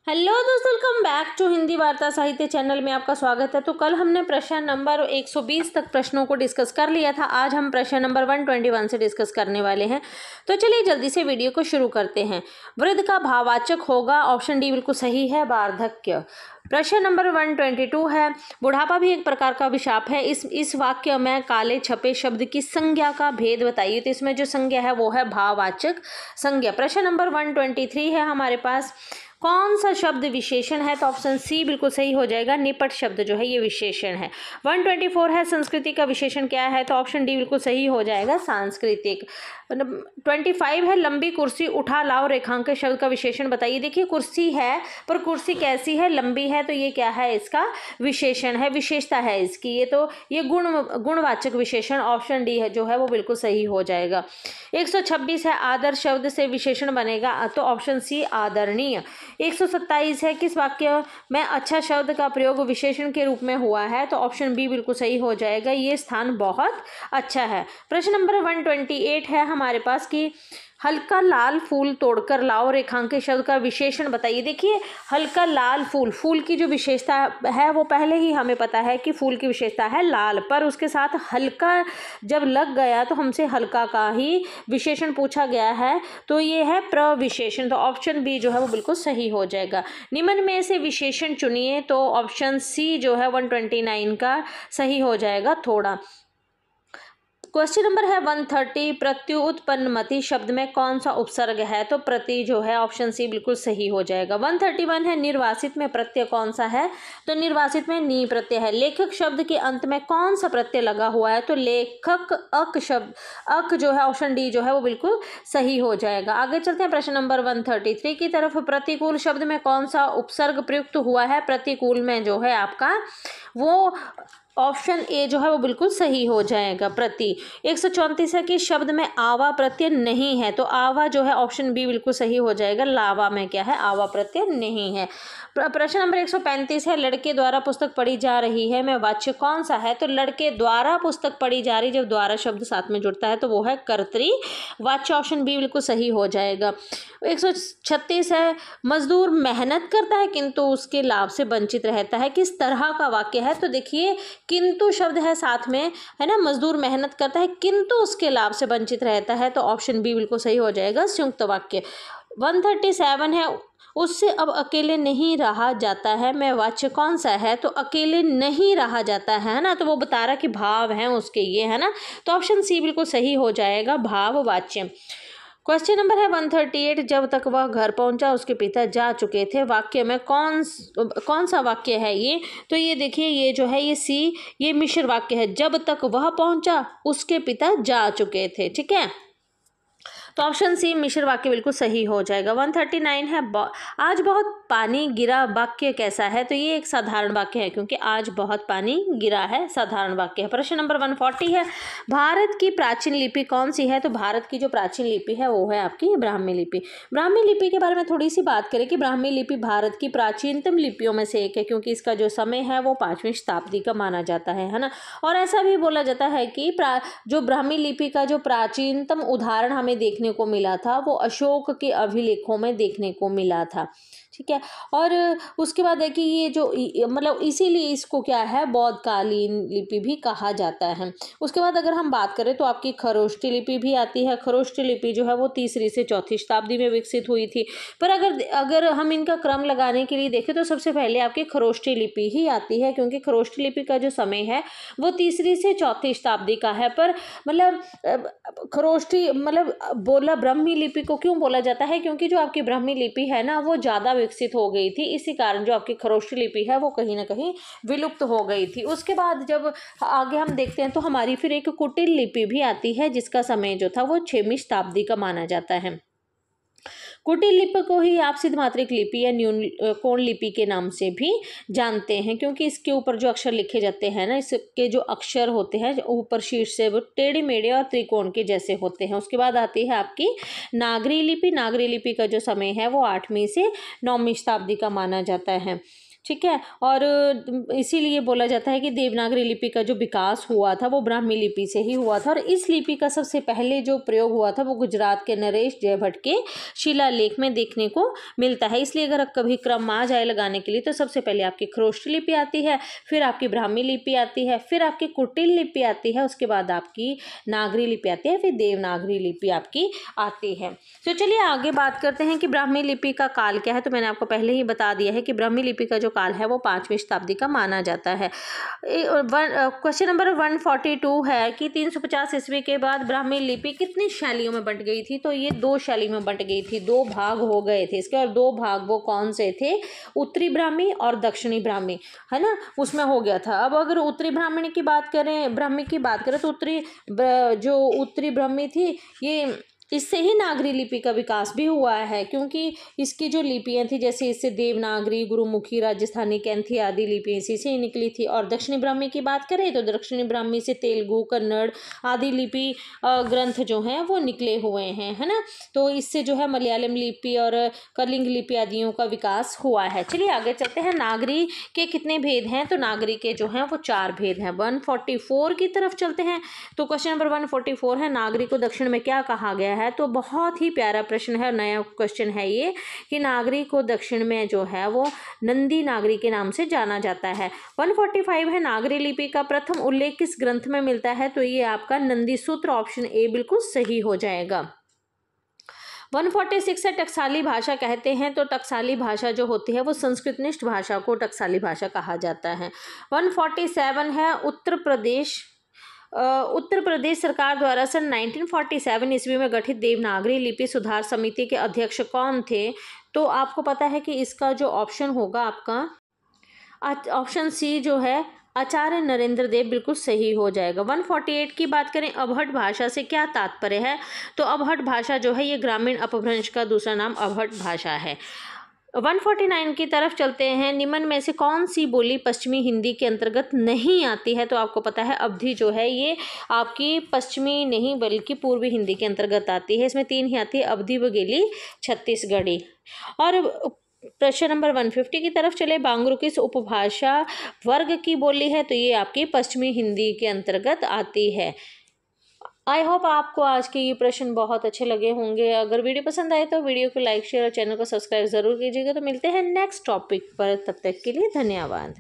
Hello दोस्तों, welcome back to Hindi वार्ता साहित्य चैनल में आपका स्वागत है। तो कल हमने प्रश्न नंबर 120 तक प्रश्नों को डिस्कस कर लिया था। आज हम प्रश्न नंबर 121 से डिस्कस करने वाले हैं। तो चलिए जल्दी से वीडियो को शुरू करते हैं। वृद्ध का भाववाचक होगा, ऑप्शन डी बिल्कुल सही है, वार्धक्य। प्रश्न नंबर 122 है, बुढ़ापा भी एक प्रकार का अभिशाप है। इस वाक्य में काले छपे शब्द की संज्ञा का भेद बताइए। तो इसमें जो संज्ञा है वो है भाववाचक संज्ञा। प्रश्न नंबर 123 है हमारे पास, कौन सा शब्द विशेषण है? तो ऑप्शन सी बिल्कुल सही हो जाएगा, निपट शब्द जो है ये विशेषण है। 124 है, संस्कृति का विशेषण क्या है? तो ऑप्शन डी बिल्कुल सही हो जाएगा, सांस्कृतिक। 25 है, लंबी कुर्सी उठा लाओ रेखांकित शब्द का विशेषण बताइए। देखिए कुर्सी है, पर कुर्सी कैसी है? लंबी है, तो ये क्या है? इसका विशेषण है, विशेषता है इसकी। ये गुणवाचक विशेषण, ऑप्शन डी है जो है वो बिल्कुल सही हो जाएगा। 126 है, आदर शब्द से विशेषण बनेगा, तो ऑप्शन सी आदरणीय। 127 है, किस वाक्य में अच्छा शब्द का प्रयोग विशेषण के रूप में हुआ है? तो ऑप्शन बी बिल्कुल सही हो जाएगा, ये स्थान बहुत अच्छा है। प्रश्न नंबर 128 है हमारे पास कि हल्का लाल फूल तोड़कर लाओ रेखांकित शब्द का विशेषण बताइए। देखिए हल्का लाल फूल, फूल की जो विशेषता है वो पहले ही हमें पता है कि फूल की विशेषता है लाल, पर उसके साथ हल्का जब लग गया तो हमसे हल्का का ही विशेषण पूछा गया है, तो ये है प्रविशेषण। तो ऑप्शन बी जो है वो बिल्कुल सही हो जाएगा। निम्न में से विशेषण चुनिए, तो ऑप्शन सी जो है 129 का सही हो जाएगा, थोड़ा। क्वेश्चन नंबर है 130, प्रत्युत्पन्नमति शब्द में कौन सा उपसर्ग है? तो प्रति जो है ऑप्शन सी बिल्कुल सही हो जाएगा। 131 है, निर्वासित में प्रत्यय कौन सा है? तो निर्वासित में नी प्रत्यय है। लेखक शब्द के अंत में कौन सा प्रत्यय लगा हुआ है? तो लेखक अक शब्द, अक जो है ऑप्शन डी जो है वो बिल्कुल सही हो जाएगा। आगे चलते हैं प्रश्न नंबर 133 की तरफ। प्रतिकूल शब्द में कौन सा उपसर्ग प्रयुक्त हुआ है? प्रतिकूल में जो है आपका वो ऑप्शन ए जो है वो बिल्कुल सही हो जाएगा, प्रति। 134 है कि शब्द में आवा प्रत्यय नहीं है, तो आवा जो है ऑप्शन बी बिल्कुल सही हो जाएगा, लावा में क्या है? आवा प्रत्यय नहीं है। प्रश्न नंबर 135 है, लड़के द्वारा पुस्तक पढ़ी जा रही है में वाच्य कौन सा है? तो लड़के द्वारा पुस्तक पढ़ी जा रही, जब द्वारा शब्द साथ में जुड़ता है तो वो है कर्तृवाच्य, ऑप्शन बी बिल्कुल सही हो जाएगा। 136 है, मजदूर मेहनत करता है किंतु उसके लाभ से वंचित रहता है, किस तरह का वाक्य है? तो देखिए किंतु शब्द है साथ में, है ना, मजदूर मेहनत करता है किंतु उसके लाभ से वंचित रहता है, तो ऑप्शन बी बिल्कुल सही हो जाएगा, संयुक्त वाक्य। 137 है, उससे अब अकेले नहीं रहा जाता है में वाच्य कौन सा है? तो अकेले नहीं रहा जाता है ना, तो वो बता रहा कि भाव हैं उसके ये, है ना, तो ऑप्शन सी बिल्कुल सही हो जाएगा, भाववाच्य। क्वेश्चन नंबर है 138, जब तक वह घर पहुंचा उसके पिता जा चुके थे, वाक्य में कौन सा वाक्य है ये? तो ये देखिए ये जो है ये सी, ये मिश्र वाक्य है, जब तक वह पहुंचा उसके पिता जा चुके थे, ठीक है, तो ऑप्शन सी मिश्र वाक्य बिल्कुल सही हो जाएगा। 139 है, आज बहुत पानी गिरा, वाक्य कैसा है? तो ये एक साधारण वाक्य है, क्योंकि आज बहुत पानी गिरा है, साधारण वाक्य है। प्रश्न नंबर 140 है, भारत की प्राचीन लिपि कौन सी है? तो भारत की जो प्राचीन लिपि है वो है आपकी ब्राह्मी लिपि। ब्राह्मी लिपि के बारे में थोड़ी सी बात करें कि ब्राह्मी लिपि भारत की प्राचीनतम लिपियों में से एक है, क्योंकि इसका जो समय है वो 5वीं शताब्दी का माना जाता है ना। और ऐसा भी बोला जाता है कि जो ब्राह्मी लिपि का जो प्राचीनतम उदाहरण हमें देखने को मिला था वो अशोक के अभिलेखों में देखने को मिला था, ठीक है। और उसके बाद है कि ये जो मतलब इसीलिए इसको क्या है, बौद्धकालीन लिपि भी कहा जाता है। उसके बाद अगर हम बात करें तो आपकी खरोष्ठी लिपि भी आती है। खरोष्ठी लिपि जो है वो 3री से 4थी शताब्दी में विकसित हुई थी, पर अगर हम इनका क्रम लगाने के लिए देखें तो सबसे पहले आपकी खरोष्ठी लिपि ही आती है, क्योंकि खरोष्ठी लिपि का जो समय है वो 3री से 4थी शताब्दी का है। पर मतलब खरोष्ठी मतलब बोला ब्राह्मी लिपि को क्यों बोला जाता है? क्योंकि जो आपकी ब्राह्मी लिपि है ना वो ज़्यादा विकसित हो गई थी, इसी कारण जो आपकी खरोष्ठी लिपि है वो कहीं ना कहीं विलुप्त हो गई थी। उसके बाद जब आगे हम देखते हैं तो हमारी फिर एक कुटिल लिपि भी आती है, जिसका समय जो था वो 6वीं शताब्दी का माना जाता है। कुटिल लिपि को ही आप सिद्धमात्रिक लिपि या न्यून कोण लिपि के नाम से भी जानते हैं, क्योंकि इसके ऊपर जो अक्षर लिखे जाते हैं ना, इसके जो अक्षर होते हैं ऊपर शीर्ष से वो टेढ़े मेढ़े और त्रिकोण के जैसे होते हैं। उसके बाद आती है आपकी नागरी लिपि। नागरी लिपि का जो समय है वो 8वीं से 9वीं शताब्दी का माना जाता है। ठीक है। और इसीलिए बोला जाता है कि देवनागरी लिपि का जो विकास हुआ था वो ब्राह्मी लिपि से ही हुआ था। और इस लिपि का सबसे पहले जो प्रयोग हुआ था वो गुजरात के नरेश जयभट्ट के शिलालेख में देखने को मिलता है। इसलिए अगर कभी क्रम आ जाए लगाने के लिए तो सबसे पहले आपकी खरोष्ट लिपि आती है, फिर आपकी ब्राह्मी लिपि आती है, फिर आपकी कुटिल लिपि आती है, उसके बाद आपकी नागरी लिपि आती है, फिर देवनागरी लिपि आपकी आती है। तो चलिए आगे बात करते हैं कि ब्राह्मी लिपि का काल क्या है। तो मैंने आपको पहले ही बता दिया है कि ब्राह्मी लिपि का जो काल है वो 5वीं शताब्दी का माना जाता है। क्वेश्चन नंबर 142 है कि 350 ईस्वी के बाद ब्राह्मी लिपि कितनी शैलियों में बंट गई थी। तो ये 2 शैली में बंट गई थी, 2 भाग हो गए थे इसके। और 2 भाग वो कौन से थे, उत्तरी ब्राह्मी और दक्षिणी ब्राह्मी, है ना, उसमें हो गया था। अब अगर उत्तरी ब्राह्मणी की बात करें, ब्राह्मी की बात करें, तो जो उत्तरी ब्राह्मी थी ये इससे ही नागरी लिपि का विकास भी हुआ है, क्योंकि इसकी जो लिपियां थी जैसे इससे देवनागरी, गुरुमुखी, राजस्थानी, कैंथी आदि लिपियां इसी से ही निकली थी। और दक्षिणी ब्राह्मी की बात करें तो दक्षिणी ब्राह्मी से तेलुगु, कन्नड़ आदि लिपि ग्रंथ जो हैं वो निकले हुए हैं, है ना। तो इससे जो है मलयालम लिपि और कलिंग लिपि आदियों का विकास हुआ है। चलिए आगे चलते हैं। नागरी के कितने भेद हैं, तो नागरी के जो हैं वो 4 भेद हैं। 144 की तरफ चलते हैं। तो क्वेश्चन नंबर 144 है, नागरी को दक्षिण में क्या कहा गया है। तो बहुत ही प्यारा प्रश्न है, नया क्वेश्चन है ये, कि नागरी को दक्षिण में जो है वो नंदी नागरी के नाम से जाना जाता है। 145 है, नागरी लिपि का प्रथम उल्लेख किस ग्रंथ में मिलता है। तो ये आपका नंदी सूत्र, ऑप्शन ए बिल्कुल सही हो जाएगा। 146 है, टकसाली भाषा कहते हैं। तो टकसाली भाषा जो होती है वो संस्कृतनिष्ठ भाषा को टकसाली भाषा कहा जाता है। 147 है, उत्तर प्रदेश सरकार द्वारा सन 1947 ईस्वी में गठित देवनागरी लिपि सुधार समिति के अध्यक्ष कौन थे। तो आपको पता है कि इसका जो ऑप्शन होगा आपका ऑप्शन सी जो है आचार्य नरेंद्र देव बिल्कुल सही हो जाएगा। 148 की बात करें, अवहट भाषा से क्या तात्पर्य है। तो अवहट भाषा जो है ये ग्रामीण अपभ्रंश का दूसरा नाम अवहट भाषा है। 149 की तरफ चलते हैं। निम्न में से कौन सी बोली पश्चिमी हिंदी के अंतर्गत नहीं आती है। तो आपको पता है अवधी जो है ये आपकी पश्चिमी नहीं बल्कि पूर्वी हिंदी के अंतर्गत आती है। इसमें 3 ही आती है, अवधी, बघेली, छत्तीसगढ़ी। और प्रश्न नंबर 150 की तरफ चले। बांगरू किस उपभाषा वर्ग की बोली है। तो ये आपकी पश्चिमी हिंदी के अंतर्गत आती है। आई होप आपको आज के ये प्रश्न बहुत अच्छे लगे होंगे। अगर वीडियो पसंद आए तो वीडियो को लाइक, शेयर और चैनल को सब्सक्राइब जरूर कीजिएगा। तो मिलते हैं नेक्स्ट टॉपिक पर, तब तक के लिए धन्यवाद।